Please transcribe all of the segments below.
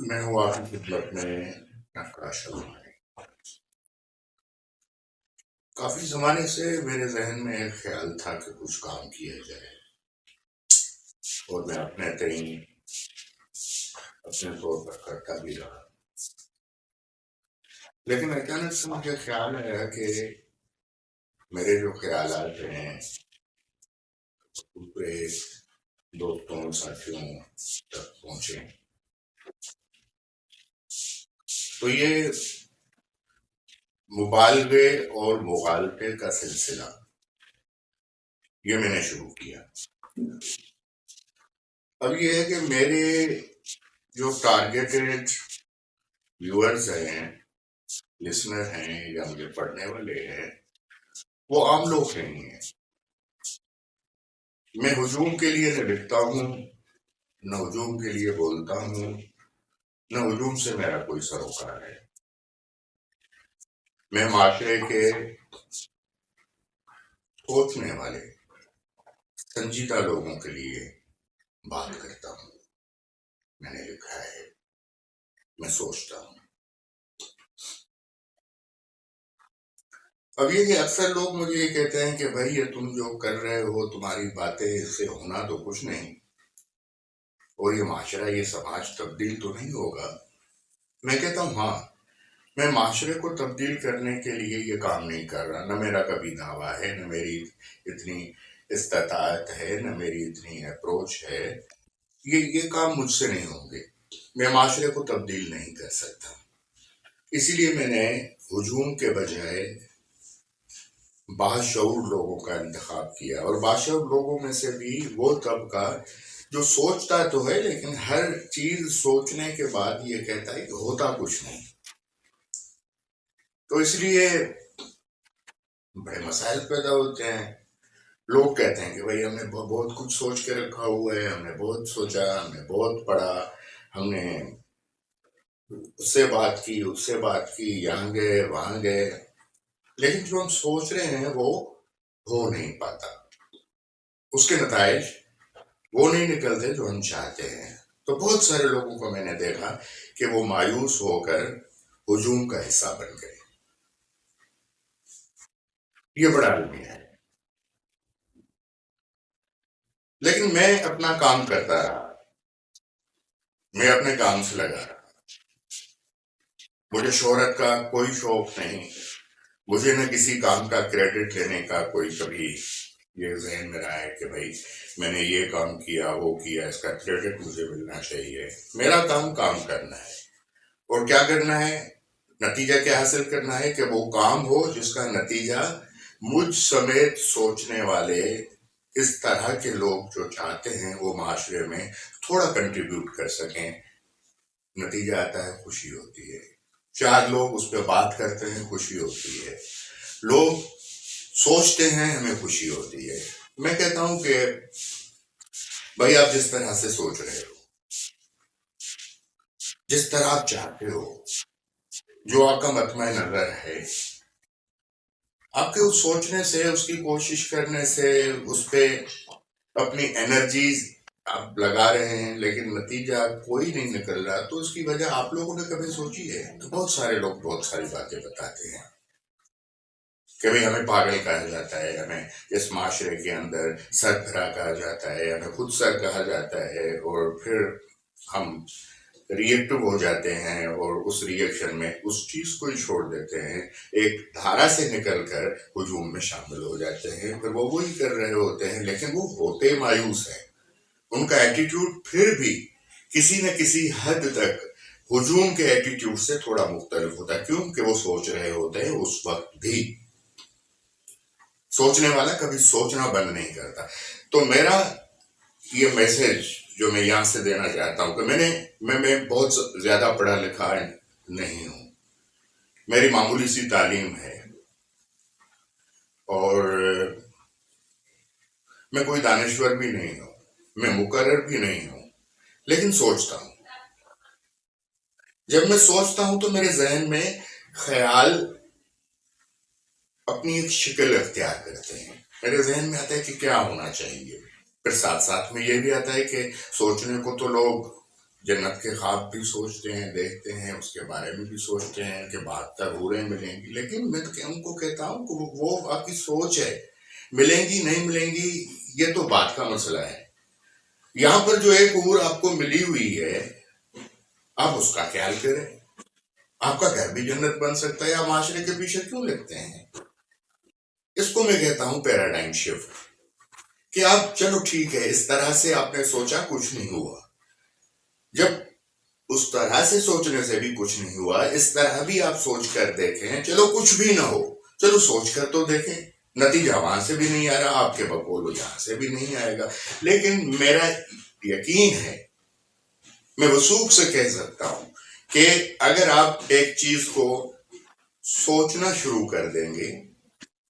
میں ہوں آپ کی خدمت میں نقاش المانی۔ کافی زمانے سے میرے ذہن میں ایک خیال تھا کہ کچھ کام کیا جائے، اور میں اپنے تئیں اپنے طور پر کرتا بھی رہا، لیکن اچانک سے مجھے خیال آیا کہ میرے جو خیالات ہیں پورے دوستوں ساتھیوں تک پہنچے، تو یہ مبالغے اور مغالطے کا سلسلہ یہ میں نے شروع کیا۔ اب یہ ہے کہ میرے جو ٹارگیٹڈ ویورز ہیں، لسنر ہیں، یا مجھے پڑھنے والے ہیں، وہ عام لوگ نہیں ہیں۔ میں ہجوم کے لیے نہ لکھتا ہوں، نہ ہجوم کے لیے بولتا ہوں، نہ ہجوم سے میرا کوئی سروکار ہے۔ میں معاشرے کے سوچنے والے سنجیدہ لوگوں کے لیے بات کرتا ہوں۔ میں نے لکھا ہے، میں سوچتا ہوں۔ اب یہ کہ اکثر لوگ مجھے یہ کہتے ہیں کہ بھائی یہ تم جو کر رہے ہو، تمہاری باتیں اس سے ہونا تو کچھ نہیں، اور یہ معاشرہ، یہ سماج تبدیل تو نہیں ہوگا۔ میں کہتا ہوں ہاں، میں معاشرے کو تبدیل کرنے کے لیے یہ کام نہیں کر رہا، نہ میرا کبھی دعویٰ ہے، نہ میری اتنی استطاعت ہے، نہ میری اتنی اپروچ ہے۔ یہ کام مجھ سے نہیں ہوں گے، میں معاشرے کو تبدیل نہیں کر سکتا۔ اسی لیے میں نے ہجوم کے بجائے باشعور لوگوں کا انتخاب کیا، اور باشعور لوگوں میں سے بھی وہ طبقہ جو سوچتا تو ہے لیکن ہر چیز سوچنے کے بعد یہ کہتا ہے کہ ہوتا کچھ نہیں۔ تو اس لیے بڑے مسائل پیدا ہوتے ہیں۔ لوگ کہتے ہیں کہ بھائی ہم نے بہت کچھ سوچ کے رکھا ہوا ہے، ہم نے بہت سوچا، ہم نے بہت پڑھا، ہم نے اس سے بات کی، اس سے بات کی، یہاں گئے وہاں گئے، لیکن جو ہم سوچ رہے ہیں وہ ہو نہیں پاتا، اس کے نتائج وہ نہیں نکلتے جو ہم چاہتے ہیں۔ تو بہت سارے لوگوں کو میں نے دیکھا کہ وہ مایوس ہو کر ہجوم کا حصہ بن گئے۔ یہ بڑا المیہ ہے، لیکن میں اپنا کام کرتا رہا، میں اپنے کام سے لگا رہا۔ مجھے شہرت کا کوئی شوق نہیں، مجھے نہ کسی کام کا کریڈٹ لینے کا کوئی کبھی یہ ذہن میں رہا ہے کہ بھائی میں نے یہ کام کیا، وہ کیا، اس کا کریڈٹ مجھے ملنا چاہیے۔ میرا کام کرنا ہے، اور کیا کرنا ہے، نتیجہ کیا حاصل کرنا ہے کہ وہ کام ہو جس کا نتیجہ مجھ سمیت سوچنے والے اس طرح کے لوگ جو چاہتے ہیں وہ معاشرے میں تھوڑا کنٹریبیوٹ کر سکیں۔ نتیجہ آتا ہے، خوشی ہوتی ہے، چار لوگ اس پہ بات کرتے ہیں، خوشی ہوتی ہے، لوگ سوچتے ہیں، ہمیں خوشی ہوتی ہے۔ میں کہتا ہوں کہ بھائی آپ جس طرح سے سوچ رہے ہو، جس طرح آپ چاہتے ہو، جو آپ کا مطمع نظر ہے، آپ کے اس سوچنے سے، اس کی کوشش کرنے سے، اس پہ اپنی انرجیز آپ لگا رہے ہیں، لیکن نتیجہ کوئی نہیں نکل رہا، تو اس کی وجہ آپ لوگوں نے کبھی سوچی ہے؟ تو بہت سارے لوگ بہت ساری باتیں بتاتے ہیں کہ بھئی ہمیں پاگل کہا جاتا ہے، ہمیں اس معاشرے کے اندر سربراہ کہا جاتا ہے، ہمیں خود سر کہا جاتا ہے، اور پھر ہم ریئیکٹو ہو جاتے ہیں، اور اس ریئیکشن میں اس چیز کو ہی چھوڑ دیتے ہیں، ایک دھارا سے نکل کر ہجوم میں شامل ہو جاتے ہیں، پھر وہ وہی کر رہے ہوتے ہیں، لیکن وہ ہوتے مایوس ہیں۔ ان کا ایٹیٹیوڈ پھر بھی کسی نہ کسی حد تک ہجوم کے ایٹیٹیوڈ سے تھوڑا مختلف ہوتا ہے، کیونکہ وہ سوچ رہے ہوتے ہیں اس وقت بھی۔ سوچنے والا کبھی سوچنا بند نہیں کرتا۔ تو میرا یہ میسج جو میں یہاں سے دینا چاہتا ہوں کہ میں بہت زیادہ پڑھا لکھا نہیں ہوں، میری معمولی سی تعلیم ہے، اور میں کوئی دانشور بھی نہیں ہوں، میں مقرر بھی نہیں ہوں، لیکن سوچتا ہوں۔ جب میں سوچتا ہوں تو میرے ذہن میں خیال اپنی ایک شکل اختیار کرتے ہیں، میرے ذہن میں آتا ہے کہ کیا ہونا چاہیے، پھر ساتھ ساتھ میں یہ بھی آتا ہے کہ سوچنے کو تو لوگ جنت کے خواب بھی سوچتے ہیں، دیکھتے ہیں، اس کے بارے میں بھی سوچتے ہیں کہ 72 حوریں ملیں گی، لیکن میں تو ان کو کہتا ہوں کہ وہ آپ کی سوچ ہے، ملیں گی نہیں ملیں گی یہ تو بات کا مسئلہ ہے۔ یہاں پر جو ایک حور آپ کو ملی ہوئی ہے، آپ اس کا خیال کریں، آپ کا گھر بھی جنت بن سکتا ہے۔ آپ معاشرے کے پیچھے کیوں لگتے ہیں؟ اس کو میں کہتا ہوں پیراڈائم شفٹ، کہ آپ چلو ٹھیک ہے، اس طرح سے آپ نے سوچا، کچھ نہیں ہوا۔ جب اس طرح سے سوچنے سے بھی کچھ نہیں ہوا، اس طرح بھی آپ سوچ کر دیکھیں، چلو کچھ بھی نہ ہو، چلو سوچ کر تو دیکھیں، نتیجہ وہاں سے بھی نہیں آ رہا، آپ کے بقول یہاں سے بھی نہیں آئے گا، لیکن میرا یقین ہے، میں وثوق سے کہہ سکتا ہوں کہ اگر آپ ایک چیز کو سوچنا شروع کر دیں گے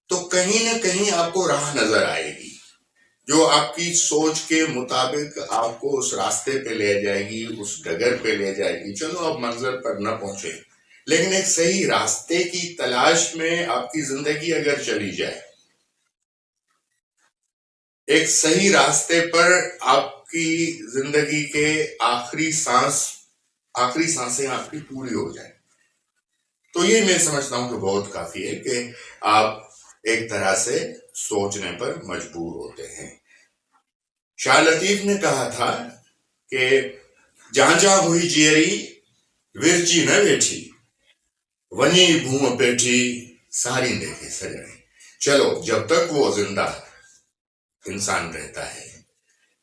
تو کہیں نہ کہیں آپ کو راہ نظر آئے گی جو آپ کی سوچ کے مطابق آپ کو اس راستے پہ لے جائے گی، اس ڈگر پہ لے جائے گی۔ چلو آپ منزل پر نہ پہنچے، لیکن ایک صحیح راستے کی تلاش میں آپ کی زندگی اگر چلی جائے، ایک صحیح راستے پر آپ کی زندگی کے آخری سانسیں آپ کی پوری ہو جائیں، تو یہ میں سمجھتا ہوں کہ بہت کافی ہے کہ آپ ایک طرح سے سوچنے پر مجبور ہوتے ہیں۔ شاہ لطیف نے کہا تھا کہ جہاں جہاں ہوئی جیری ورچی نہ بیٹھی، ونی بھوم بیٹھی ساری دیکھے سجنے۔ چلو جب تک وہ زندہ انسان رہتا ہے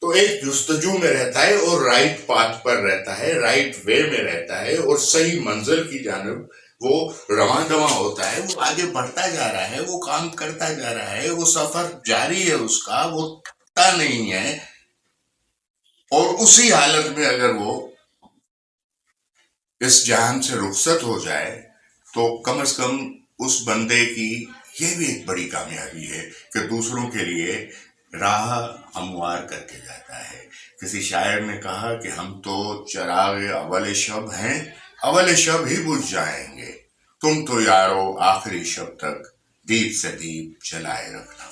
تو ایک جستجو میں رہتا ہے اور رائٹ پاتھ پر رہتا ہے، رائٹ وے میں رہتا ہے، اور صحیح منزل کی جانب وہ رواں دواں ہوتا ہے، وہ آگے بڑھتا جا رہا ہے، وہ کام کرتا جا رہا ہے، وہ سفر جاری ہے اس کا، وہ تھکتا نہیں ہے۔ اور اسی حالت میں اگر وہ اس جہان سے رخصت ہو جائے تو کم از کم اس بندے کی یہ بھی ایک بڑی کامیابی ہے کہ دوسروں کے لیے راہ ہموار کر کے جاتا ہے۔ کسی شاعر نے کہا کہ ہم تو چراغ اول شب ہیں، اول شب ہی بجھ جائیں گے، تم تو یارو آخری شب تک دیپ سے دیپ جلائے رکھنا۔